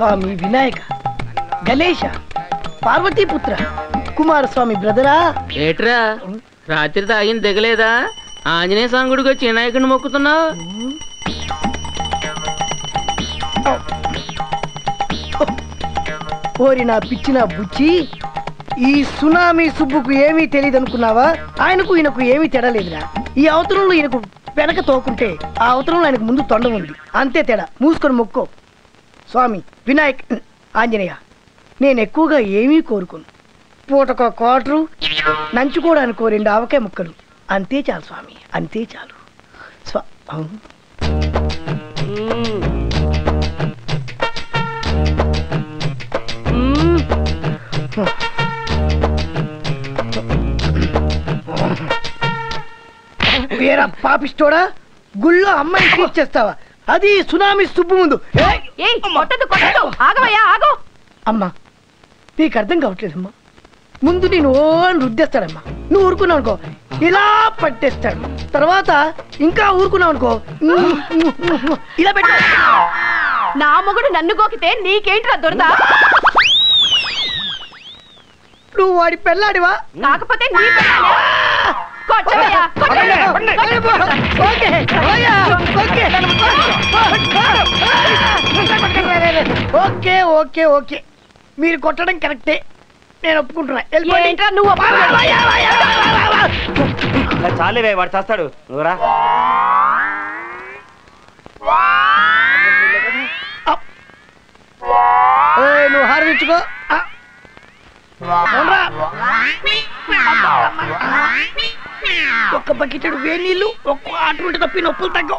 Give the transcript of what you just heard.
స్వామి వినాయక, గణేశ, పార్వతీపుత్ర, కుమారస్వామి బ్రదరా. ఏట్రా రాత్రి తాగింది దిగలేదా? ఆంజనేయ స్వామి గుడికి వచ్చి వినాయకుడిని మొక్కుతున్నావు. ఓరి నా పిచ్చిన బుచ్చి, ఈ సునామీ సుబ్బుకు ఏమీ తెలియదు అనుకున్నావా? ఆయనకు ఈయనకు ఏమీ తేడాలేదురా. ఈ అవతరంలో ఈయనకు వెనక తోకుంటే ఆ అవతరంలో ఆయనకు ముందు తొండ ఉంది, అంతే తేడా. మూసుకొని మొక్కో. స్వామి వినాయక్, ఆంజనేయ, నేను ఎక్కువగా ఏమీ కోరుకోను. పూటకో కోటరు, నంచుకోవడానికి 2 ఆవకాయ ముక్కలు, అంతే చాలు స్వామి, అంతే చాలు. వేరా పాపిస్తోడా, గుళ్ళో అమ్మాయి ట్రీట్ చేస్తావా? అది సునామీ సుబ్బు ముందు. అమ్మా నీకు అర్థం కావట్లేదమ్మా. ముందు నేను రుద్దేస్తాడమ్మా, నువ్వు ఊరుకున్నావు అనుకో ఇలా పట్టేస్తాడు. తర్వాత ఇంకా ఊరుకున్నావు అనుకో ఇలా పెట్ట. నా మొగుడు నన్ను గోకితే నీకేంట్రా దొరదా? నువ్వు వాడి పెళ్ళాడివా? కాకపోతే నీ ఓకే ఓకే ఓకే, మీరు కొట్టడం కరెక్టే, నేను ఒప్పుకుంటున్నా. చాలేవే, వాడు చేస్తాడు. నువ్వురా. నువ్వు హారగించుకో. ఒక్క బకెటెడు వేడి నీళ్ళు, ఒక్క ఆట ఉంటే తప్పి నొప్పులు తగ్గ.